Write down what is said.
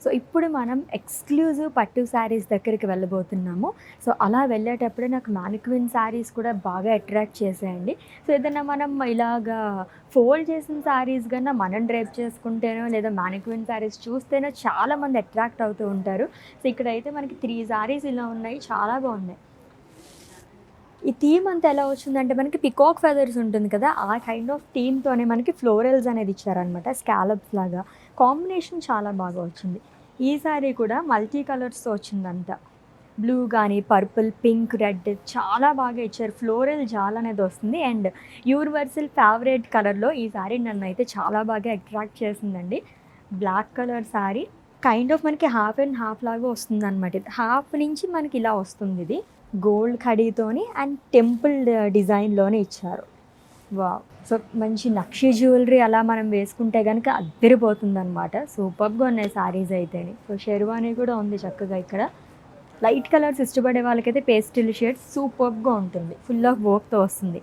So ఇప్పుడు మనం exclusive పట్టు శారీస్ దగ్గరికి వెళ్ళబోతున్నాము. సో అలా వెళ్ళేటప్పుడే నాకు మ్యానిక్విన్ శారీస్ కూడా బాగా అట్రాక్ట్ చేసాయండి. సో ఏదైనా మనం ఇలాగా ఫోల్డ్ చేసిన శారీస్ కన్నా మనం డ్రేప్ చేసుకుంటేనో లేదా మ్యానిక్విన్ శారీస్ చూస్తేనో చాలామంది అట్రాక్ట్ అవుతూ ఉంటారు. సో ఇక్కడైతే మనకి 3 శారీస్ ఇలా ఉన్నాయి, చాలా బాగున్నాయి. ఈ థీమ్ అంతా ఎలా వచ్చిందంటే మనకి పికాక్ ఫెదర్స్ ఉంటుంది కదా, ఆ కైండ్ ఆఫ్ థీమ్తోనే మనకి ఫ్లోరల్స్ అనేది ఇచ్చారనమాట, స్కాలప్స్ లాగా. కాంబినేషన్ చాలా బాగా వచ్చింది. ఈ సారీ కూడా మల్టీ కలర్స్తో వచ్చిందంతా, బ్లూ కానీ పర్పుల్, పింక్, రెడ్ చాలా బాగా ఇచ్చారు. ఫ్లోరల్ జాల్ అనేది వస్తుంది అండ్ యూనివర్సల్ ఫేవరెట్ కలర్లో ఈ సారీ నన్ను అయితే చాలా బాగా అట్రాక్ట్ చేసిందండి. Black colour sari kind of మనకి హాఫ్ అండ్ హాఫ్ లాగా వస్తుంది అనమాట. హాఫ్ నుంచి మనకి ఇలా వస్తుంది. ఇది గోల్డ్ కడీతోని అండ్ టెంపుల్ డిజైన్లోనే ఇచ్చారు. వావ్! సో మంచి నక్షి జ్యువెలరీ అలా మనం వేసుకుంటే కనుక అద్దరిపోతుంది అనమాట. సూపర్గా ఉన్నాయి శారీస్ అయితేని. సో షెర్వానీ కూడా ఉంది చక్కగా. ఇక్కడ లైట్ కలర్స్ ఇష్టపడే వాళ్ళకైతే పేస్టిల్ షేడ్స్ సూపర్గా ఉంటుంది, ఫుల్ ఆఫ్ వర్క్తో వస్తుంది.